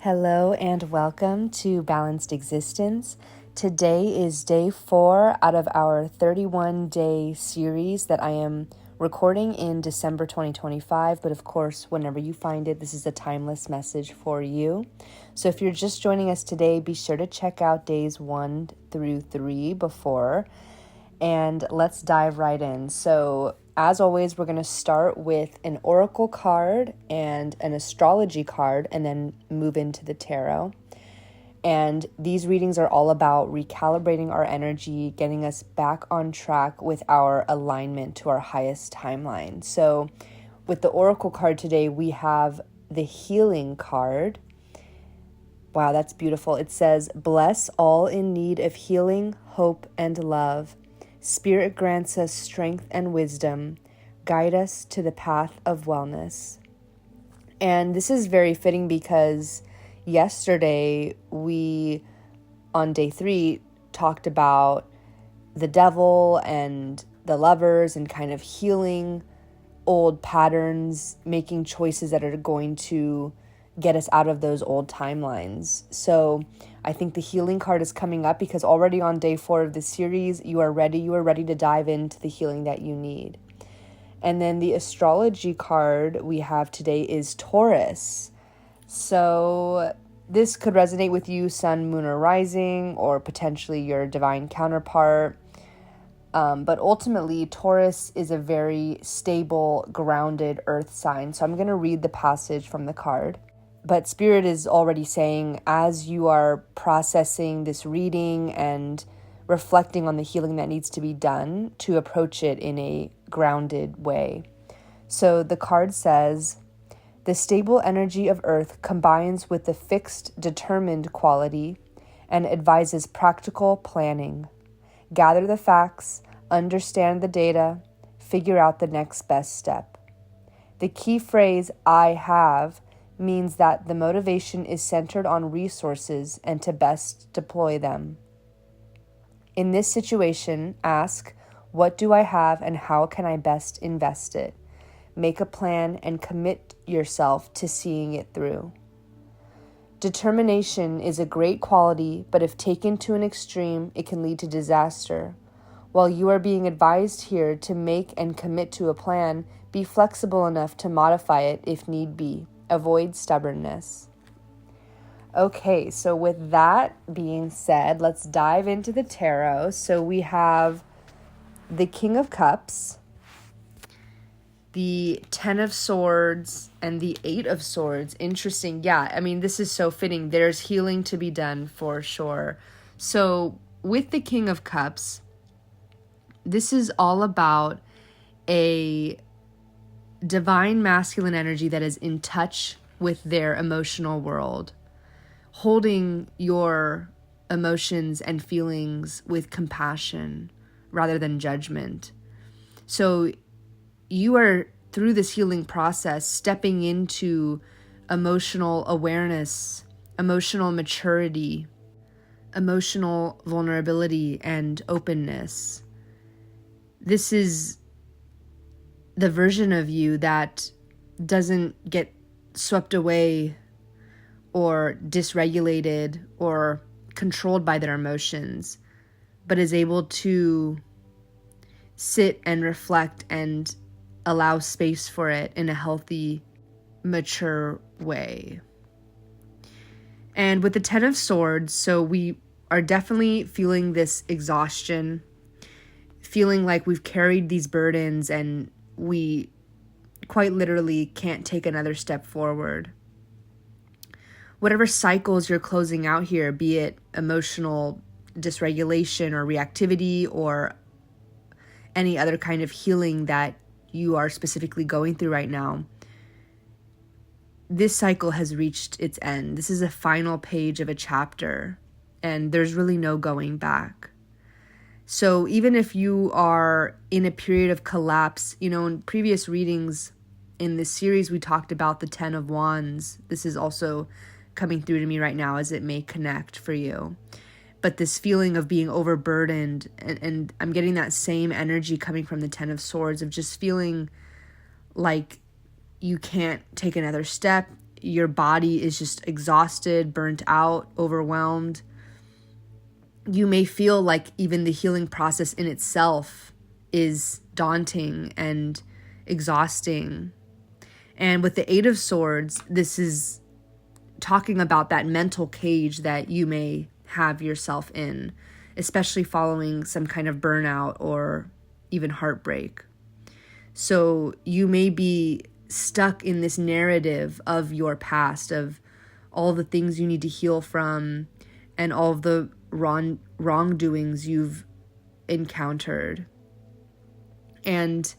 Hello and welcome to Balanced Existence. Today is day 4 out of our 31-day series that I am recording in December 2025. But of course, whenever you find it, this is a timeless message for you. So if you're just joining us today, be sure to check out days 1 through 3 before. And let's dive right in. So as always, we're going to start with an oracle card and an astrology card and then move into the tarot. And these readings are all about recalibrating our energy, getting us back on track with our alignment to our highest timeline. So with the oracle card today, we have the healing card. Wow, that's beautiful. It says, "Bless all in need of healing, hope, and love. Spirit grants us strength and wisdom. Guide us to the path of wellness." And this is very fitting because yesterday we, on day 3, talked about the devil and the lovers and kind of healing old patterns, making choices that are going to get us out of those old timelines. So I think the healing card is coming up because already on day 4 of this series, you are ready to dive into the healing that you need. And then the astrology card we have today is Taurus. So this could resonate with you, sun, moon, or rising, or potentially your divine counterpart. But ultimately, Taurus is a very stable, grounded earth sign. So I'm going to read the passage from the card. But Spirit is already saying, as you are processing this reading and reflecting on the healing that needs to be done, to approach it in a grounded way. So the card says, "The stable energy of Earth combines with the fixed, determined quality and advises practical planning. Gather the facts, understand the data, figure out the next best step." The key phrase, "I have," means that the motivation is centered on resources and to best deploy them. In this situation, ask, what do I have and how can I best invest it? Make a plan and commit yourself to seeing it through. Determination is a great quality, but if taken to an extreme, it can lead to disaster. While you are being advised here to make and commit to a plan, be flexible enough to modify it if need be. Avoid stubbornness. Okay, so with that being said, let's dive into the tarot. So we have the King of Cups, the 10 of Swords, and the 8 of Swords. Interesting. Yeah, I mean, this is so fitting. There's healing to be done for sure. So with the King of Cups, this is all about a divine masculine energy that is in touch with their emotional world, holding your emotions and feelings with compassion rather than judgment. So you are, through this healing process, stepping into emotional awareness, emotional maturity, emotional vulnerability, and openness. This is the version of you that doesn't get swept away or dysregulated or controlled by their emotions, but is able to sit and reflect and allow space for it in a healthy, mature way. And with the 10 of Swords, so we are definitely feeling this exhaustion, feeling like we've carried these burdens and we quite literally can't take another step forward. Whatever cycles you're closing out here, be it emotional dysregulation or reactivity or any other kind of healing that you are specifically going through right now, this cycle has reached its end. This is a final page of a chapter, and there's really no going back. So even if you are in a period of collapse, in previous readings in this series, we talked about the 10 of Wands. This is also coming through to me right now as it may connect for you. But this feeling of being overburdened, and I'm getting that same energy coming from the 10 of Swords of just feeling like you can't take another step. your body is just exhausted, burnt out, overwhelmed. You may feel like even the healing process in itself is daunting and exhausting. And with the Eight of Swords, this is talking about that mental cage that you may have yourself in, especially following some kind of burnout or even heartbreak. So you may be stuck in this narrative of your past, of all the things you need to heal from and all of the wrongdoings you've encountered. And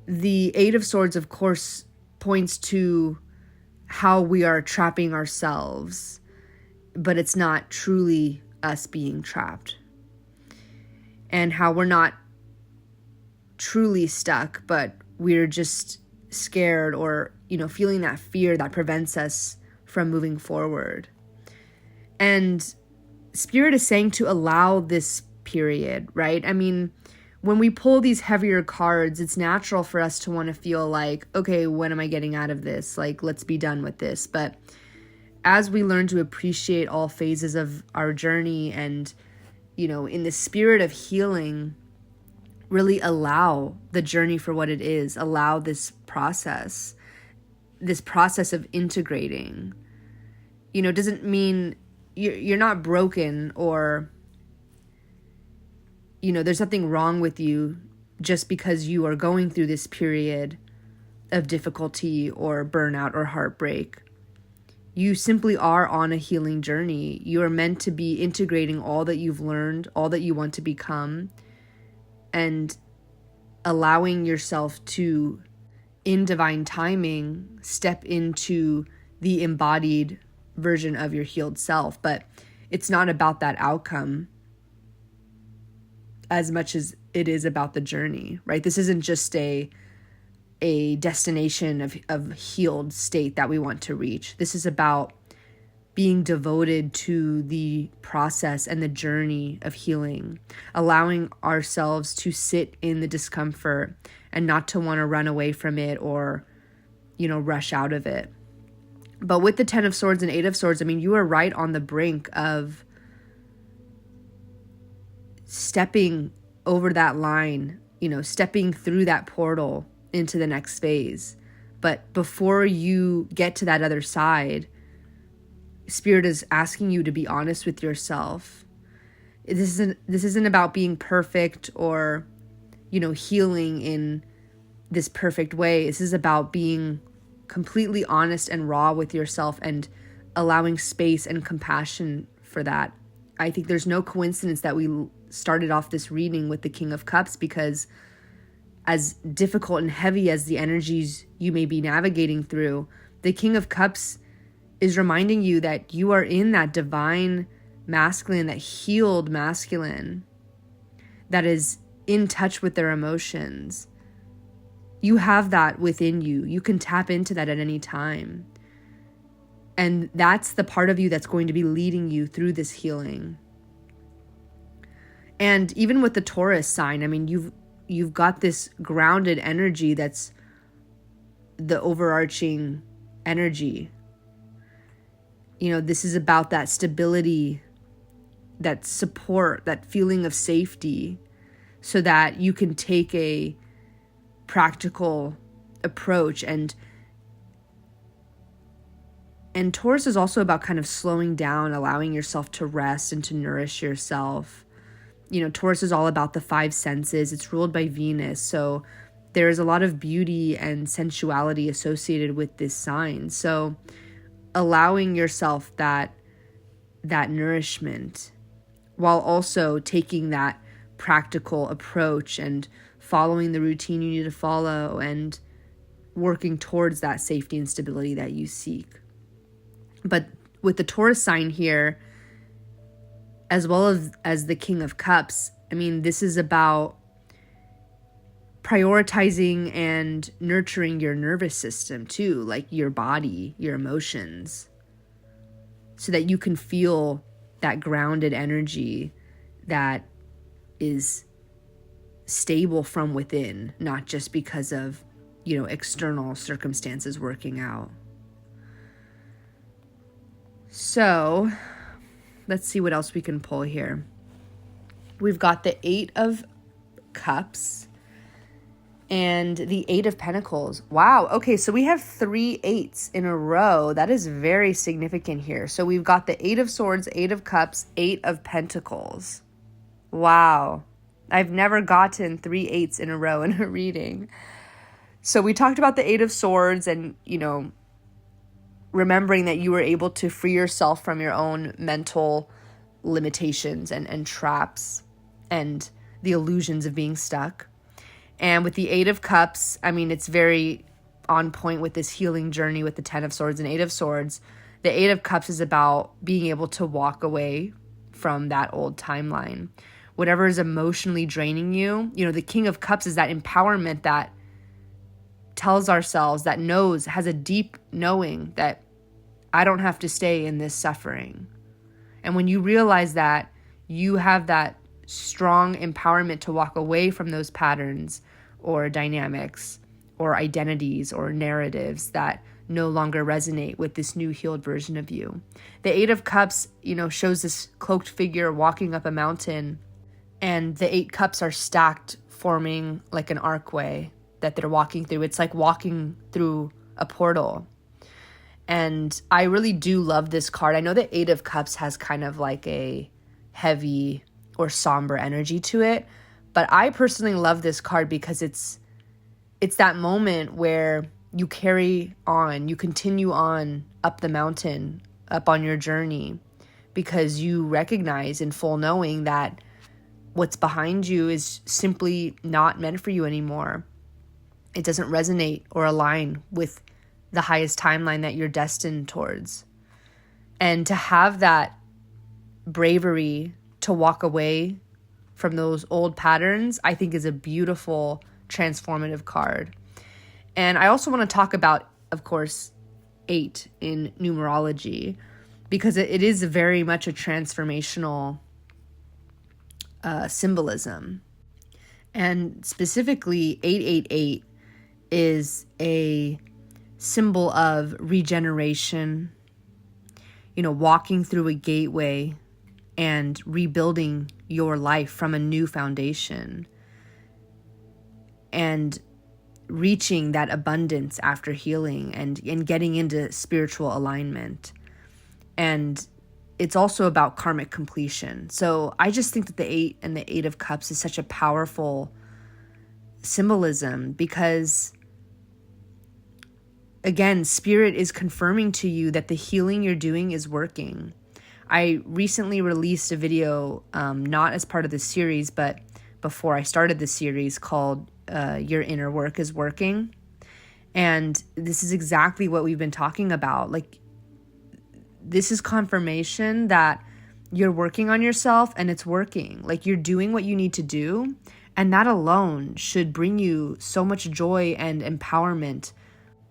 the Eight of Swords, of course, points to how we are trapping ourselves, but it's not truly us being trapped. And how we're not truly stuck, but we're just scared or, feeling that fear that prevents us from moving forward. And Spirit is saying to allow this period, right? I mean, when we pull these heavier cards, it's natural for us to want to feel like, okay, when am I getting out of this? Like, let's be done with this. But as we learn to appreciate all phases of our journey and, in the spirit of healing, really allow the journey for what it is, allow this process of integrating, doesn't mean you're not broken or, there's nothing wrong with you just because you are going through this period of difficulty or burnout or heartbreak. You simply are on a healing journey. You are meant to be integrating all that you've learned, all that you want to become, and allowing yourself to, in divine timing, step into the embodied version of your healed self. But it's not about that outcome as much as it is about the journey, right? This isn't just a destination of healed state that we want to reach. This is about being devoted to the process and the journey of healing, allowing ourselves to sit in the discomfort and not to want to run away from it or, rush out of it. But with the 10 of Swords and 8 of Swords, I mean, you are right on the brink of stepping over that line, stepping through that portal into the next phase. But before you get to that other side, Spirit is asking you to be honest with yourself. This isn't about being perfect or, healing in this perfect way. This is about being completely honest and raw with yourself and allowing space and compassion for that. I think there's no coincidence that we started off this reading with the King of Cups, because as difficult and heavy as the energies you may be navigating through, the King of Cups is reminding you that you are in that divine masculine, that healed masculine that is in touch with their emotions. You have that within you. You can tap into that at any time. And that's the part of you that's going to be leading you through this healing. And even with the Taurus sign, I mean, you've got this grounded energy that's the overarching energy. This is about that stability, that support, that feeling of safety, so that you can take a practical approach. And Taurus is also about kind of slowing down, allowing yourself to rest and to nourish yourself. Taurus is all about the five senses. It's ruled by Venus. So there is a lot of beauty and sensuality associated with this sign. So allowing yourself that nourishment while also taking that practical approach and following the routine you need to follow and working towards that safety and stability that you seek. But with the Taurus sign here, as well as the King of Cups, I mean, this is about prioritizing and nurturing your nervous system too, like your body, your emotions, so that you can feel that grounded energy that is stable from within, not just because of external circumstances working out. So let's see what else we can pull here. We've got the 8 of Cups and the 8 of Pentacles. Wow. Okay, so we have 3 8s in a row. That is very significant here. So we've got the 8 of Swords, 8 of Cups, 8 of Pentacles. Wow. I've never gotten 3 8s in a row in a reading. So we talked about the 8 of Swords and, remembering that you were able to free yourself from your own mental limitations and traps and the illusions of being stuck. And with the 8 of Cups, it's very on point with this healing journey with the 10 of Swords and 8 of Swords. The 8 of Cups is about being able to walk away from that old timeline. Whatever is emotionally draining you, the King of Cups is that empowerment that tells ourselves, that has a deep knowing that I don't have to stay in this suffering. And when you realize that, you have that strong empowerment to walk away from those patterns or dynamics or identities or narratives that no longer resonate with this new healed version of you. The 8 of Cups, shows this cloaked figure walking up a mountain, and the 8 cups are stacked, forming like an archway that they're walking through. It's like walking through a portal. And I really do love this card. I know the 8 of Cups has kind of like a heavy or somber energy to it, but I personally love this card because it's that moment where you carry on, you continue on up the mountain, up on your journey, because you recognize in full knowing that what's behind you is simply not meant for you anymore. It doesn't resonate or align with the highest timeline that you're destined towards. And to have that bravery to walk away from those old patterns, I think is a beautiful transformative card. And I also want to talk about, of course, 8 in numerology, because it is very much a transformational symbolism. And specifically, 888 is a symbol of regeneration, walking through a gateway and rebuilding your life from a new foundation and reaching that abundance after healing and getting into spiritual alignment. And it's also about karmic completion. So I just think that the 8 and the 8 of Cups is such a powerful symbolism because, again, Spirit is confirming to you that the healing you're doing is working. I recently released a video, not as part of the series, but before I started the series, called Your Inner Work is Working. And this is exactly what we've been talking about. Like, this is confirmation that you're working on yourself and it's working. Like, you're doing what you need to do. And that alone should bring you so much joy and empowerment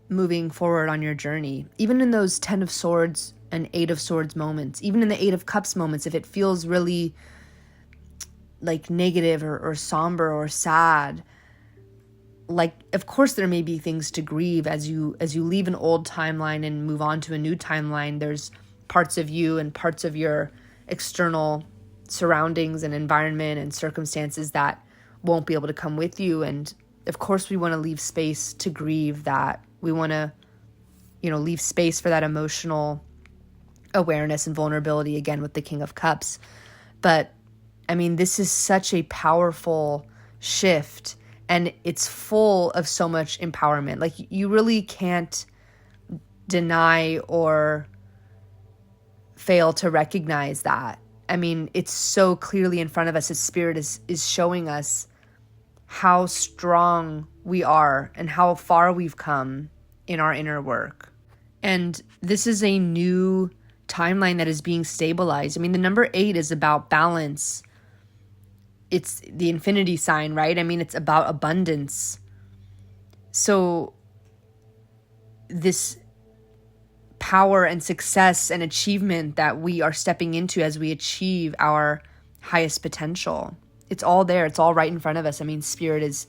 moving forward on your journey. Even in those 10 of Swords and 8 of Swords moments, even in the 8 of Cups moments, if it feels really like negative or somber or sad, like, of course there may be things to grieve as you leave an old timeline and move on to a new timeline. There's parts of you and parts of your external surroundings and environment and circumstances that won't be able to come with you. And of course we want to leave space to grieve that. We want to, leave space for that emotional awareness and vulnerability, again, with the King of Cups. But this is such a powerful shift, and it's full of so much empowerment. Like, you really can't deny or fail to recognize that. It's so clearly in front of us as Spirit is showing us how strong we are and how far we've come in our inner work. And this is a new timeline that is being stabilized. The number 8 is about balance. It's the infinity sign, right? It's about abundance. So this power and success and achievement that we are stepping into as we achieve our highest potential, it's all there. It's all right in front of us. Spirit is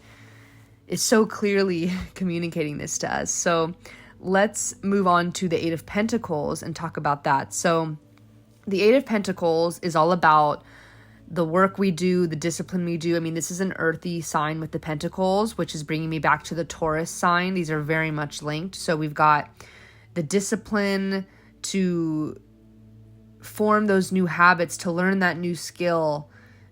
is so clearly communicating this to us. So let's move on to the Eight of Pentacles and talk about that. So the Eight of Pentacles is all about the work we do, the discipline we do. I mean, this is an earthy sign with the Pentacles, which is bringing me back to the Taurus sign. These are very much linked. So we've got the discipline to form those new habits, to learn that new skill,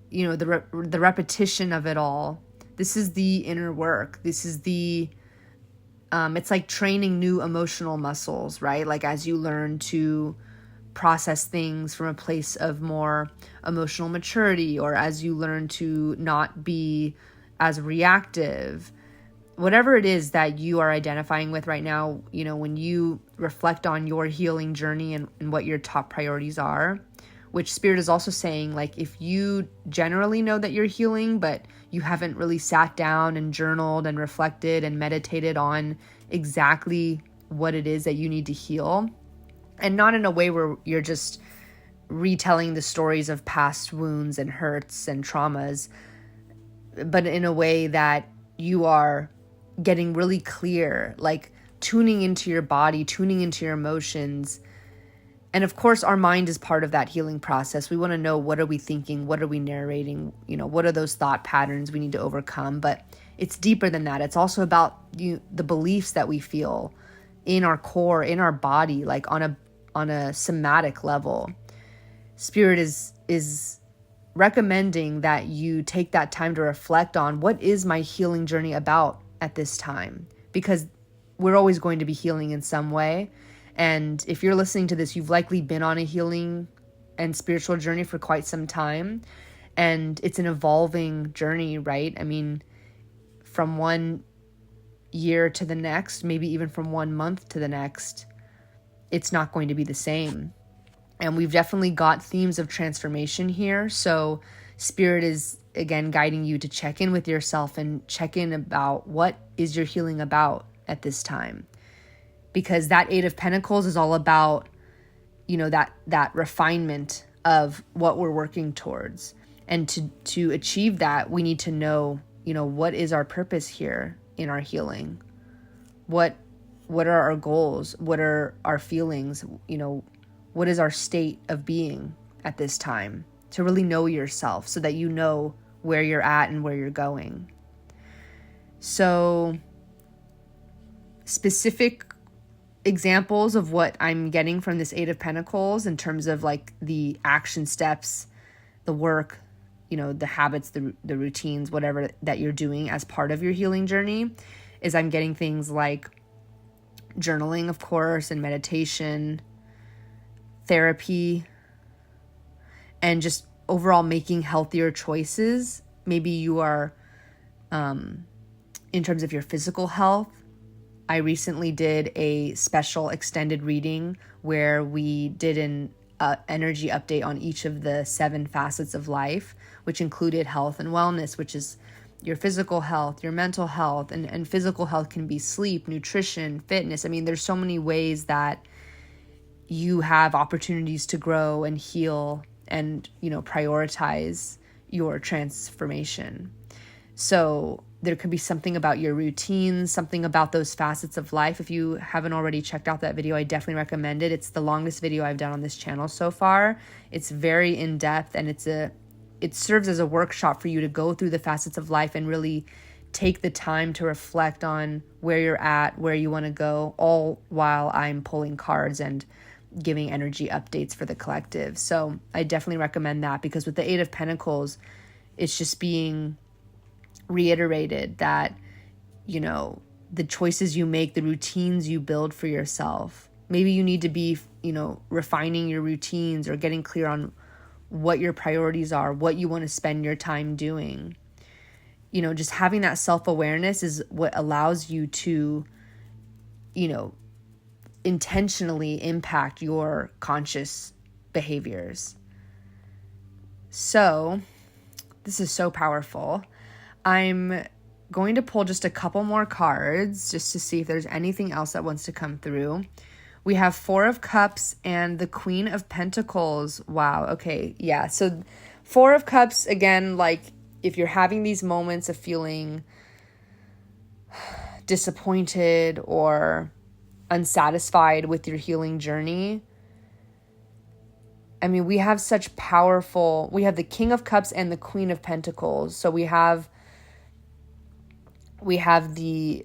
you know, the repetition of it all. This is the inner work. This is the, it's like training new emotional muscles, right? Like as you learn to process things from a place of more emotional maturity, or as you learn to not be as reactive, whatever it is that you are identifying with right now, you know, when you reflect on your healing journey and what your top priorities are, which Spirit is also saying, like, if you generally know that you're healing, but you haven't really sat down and journaled and reflected and meditated on exactly what it is that you need to heal, and not in a way where you're just retelling the stories of past wounds and hurts and traumas, but in a way that you are getting really clear, like tuning into your body, tuning into your emotions. And of course, our mind is part of that healing process. We want to know, what are we thinking? What are we narrating? You know, what are those thought patterns we need to overcome? But it's deeper than that. It's also about the beliefs that we feel in our core, in our body, like on a somatic level. Spirit is recommending that you take that time to reflect on, what is my healing journey about at this time? Because we're always going to be healing in some way. And if you're listening to this, you've likely been on a healing and spiritual journey for quite some time. And it's an evolving journey, right? I mean, from one year to the next, maybe even from 1 month to the next, it's not going to be the same. And we've definitely got themes of transformation here. So Spirit is, again, guiding you to check in with yourself and check in about, what is your healing about at this time? Because that Eight of Pentacles is all about, you know, that refinement of what we're working towards. And to achieve that, we need to know, you know, what is our purpose here in our healing? What are our goals? What are our feelings? You know, what is our state of being at this time? To really know yourself so that you know where you're at and where you're going. So, specific examples of what I'm getting from this Eight of Pentacles in terms of like the action steps, the work, you know, the habits, the routines, whatever that you're doing as part of your healing journey, is I'm getting things like journaling, of course, and meditation, therapy, and just overall making healthier choices. Maybe you are, in terms of your physical health. I recently did a special extended reading where we did an energy update on each of the 7 facets of life, which included health and wellness, which is your physical health, your mental health, and physical health can be sleep, nutrition, fitness. I mean, there's so many ways that you have opportunities to grow and heal and, you know, prioritize your transformation. So there could be something about your routines, something about those facets of life. If you haven't already checked out that video, I definitely recommend it. It's the longest video I've done on this channel so far. It's very in-depth, and it serves as a workshop for you to go through the facets of life and really take the time to reflect on where you're at, where you want to go, all while I'm pulling cards and giving energy updates for the collective. So I definitely recommend that, because with the Eight of Pentacles, it's just being reiterated that, you know, the choices you make, the routines you build for yourself. Maybe you need to be, you know, refining your routines or getting clear on what your priorities are, what you want to spend your time doing. You know, just having that self-awareness is what allows you to, you know, intentionally impact your conscious behaviors. So, this is so powerful. I'm going to pull just a couple more cards just to see if there's anything else that wants to come through. We have Four of Cups and the Queen of Pentacles. Wow. Okay. Yeah. So Four of Cups, again, like if you're having these moments of feeling disappointed or unsatisfied with your healing journey, I mean, we have the King of Cups and the Queen of Pentacles. So we have the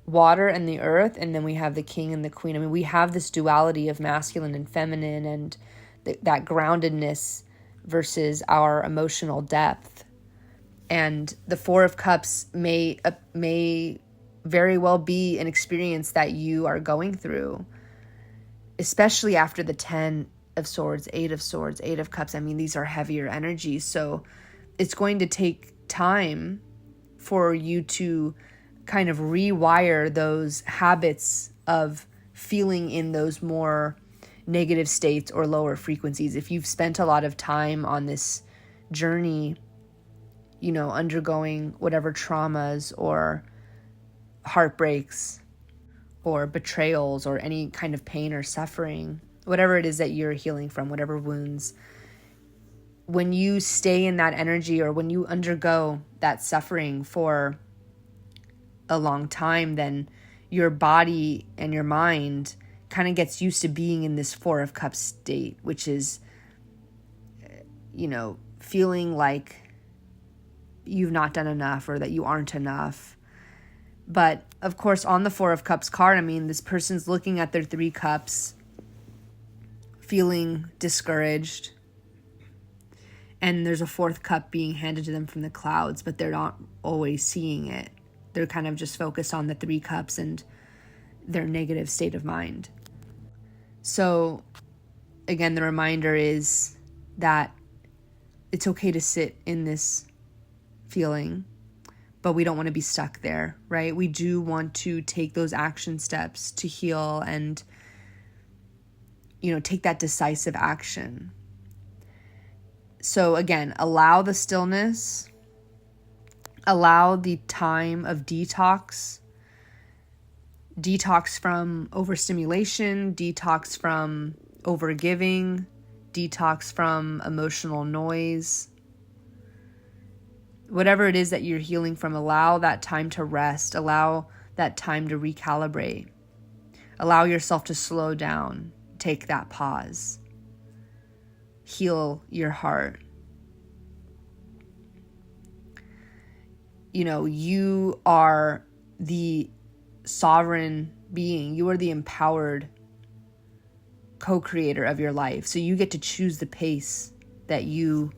water and the earth, and then we have the king and the queen. I mean, we have this duality of masculine and feminine, and that groundedness versus our emotional depth. And the Four of Cups may very well be an experience that you are going through, especially after the 10 of Swords, 8 of Swords, 8 of Cups. I mean, these are heavier energies. So it's going to take time for you to kind of rewire those habits of feeling in those more negative states or lower frequencies. If you've spent a lot of time on this journey, undergoing whatever traumas or heartbreaks or betrayals or any kind of pain or suffering, whatever it is that you're healing from, whatever wounds, when you stay in that energy or when you undergo that suffering for a long time, then your body and your mind kind of gets used to being in this Four of Cups state, which is, feeling like you've not done enough or that you aren't enough. But of course, on the Four of Cups card, I mean, this person's looking at their 3 cups, feeling discouraged. And there's a 4th cup being handed to them from the clouds, but they're not always seeing it. They're kind of just focused on the 3 cups and their negative state of mind. So again, the reminder is that it's okay to sit in this feeling, but we don't want to be stuck there, right? We do want to take those action steps to heal and, take that decisive action. So again, allow the stillness, allow the time of detox from overstimulation, detox from overgiving, detox from emotional noise. Whatever it is that you're healing from, allow that time to rest, allow that time to recalibrate, allow yourself to slow down, take that pause. Heal your heart. You are the sovereign being. You are the empowered co-creator of your life. So you get to choose the pace that you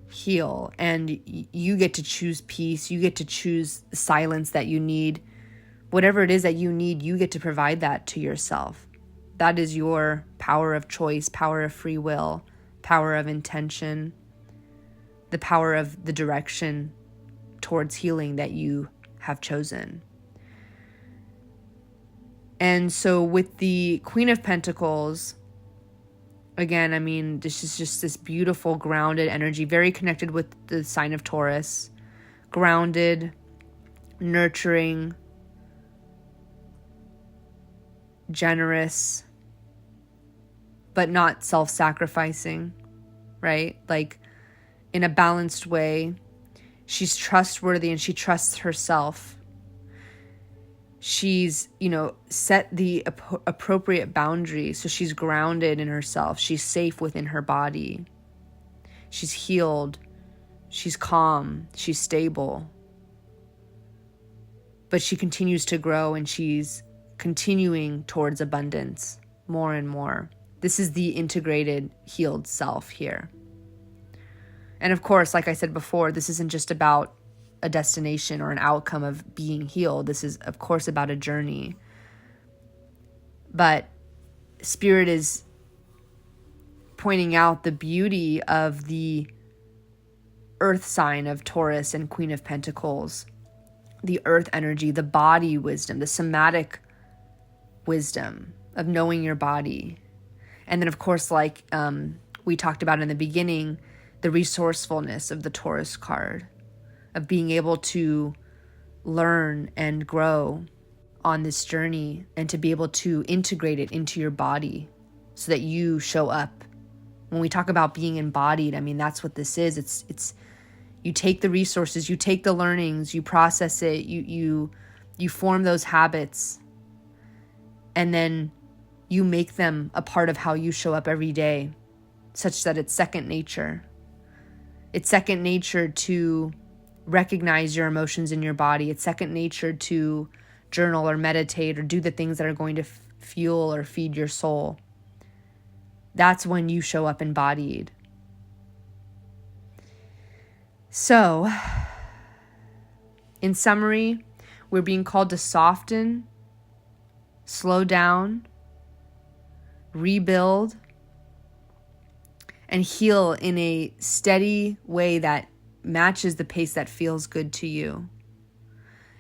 heal, and you get to choose peace. You get to choose the silence that you need. Whatever it is that you need, you get to provide that to yourself. That is your power of choice, power of free will, power of intention, the power of the direction towards healing that you have chosen. And so with the Queen of Pentacles, again, I mean, this is just this beautiful grounded energy, very connected with the sign of Taurus, grounded, nurturing, generous, but not self-sacrificing, right? Like in a balanced way. She's trustworthy and she trusts herself. She's, set the appropriate boundaries. So she's grounded in herself. She's safe within her body. She's healed. She's calm. She's stable. But she continues to grow and she's continuing towards abundance more and more. This is the integrated, healed self here. And of course, like I said before, this isn't just about a destination or an outcome of being healed. This is, of course, about a journey. But Spirit is pointing out the beauty of the earth sign of Taurus and Queen of Pentacles, the earth energy, the body wisdom, the somatic wisdom of knowing your body. And then, of course, like we talked about in the beginning, the resourcefulness of the Taurus card, of being able to learn and grow on this journey and to be able to integrate it into your body so that you show up. When we talk about being embodied, I mean, that's what this is. It's You take the resources, you take the learnings, you process it, you form those habits, and then you make them a part of how you show up every day, such that it's second nature. It's second nature to recognize your emotions in your body. It's second nature to journal or meditate or do the things that are going to fuel or feed your soul. That's when you show up embodied. So, in summary, we're being called to soften, slow down, rebuild, and heal in a steady way that matches the pace that feels good to you.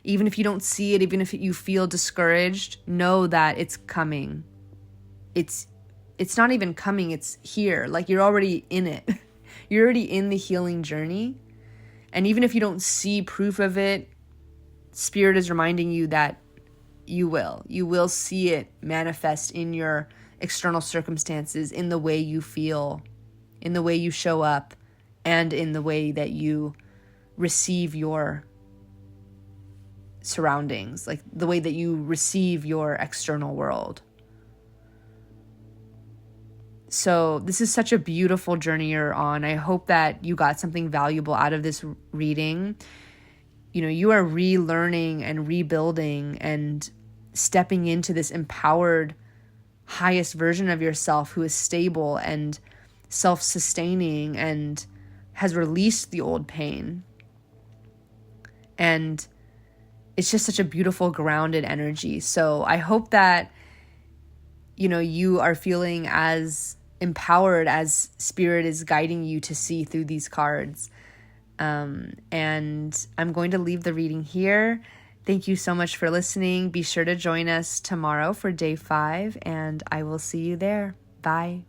Even if you don't see it, even if you feel discouraged, know that it's coming. It's not even coming, it's here. Like, you're already in it. You're already in the healing journey. And even if you don't see proof of it, Spirit is reminding you that you will. You will see it manifest in your external circumstances, in the way you feel, in the way you show up, and in the way that you receive your surroundings, like the way that you receive your external world. So this is such a beautiful journey you're on. I hope that you got something valuable out of this reading. You know, you are relearning and rebuilding and stepping into this empowered, highest version of yourself who is stable and self-sustaining and has released the old pain. And it's just such a beautiful, grounded energy. So I hope that, you know, you are feeling as empowered as Spirit is guiding you to see through these cards. And I'm going to leave the reading here. Thank you so much for listening. Be sure to join us tomorrow for day 5, and I will see you there. Bye.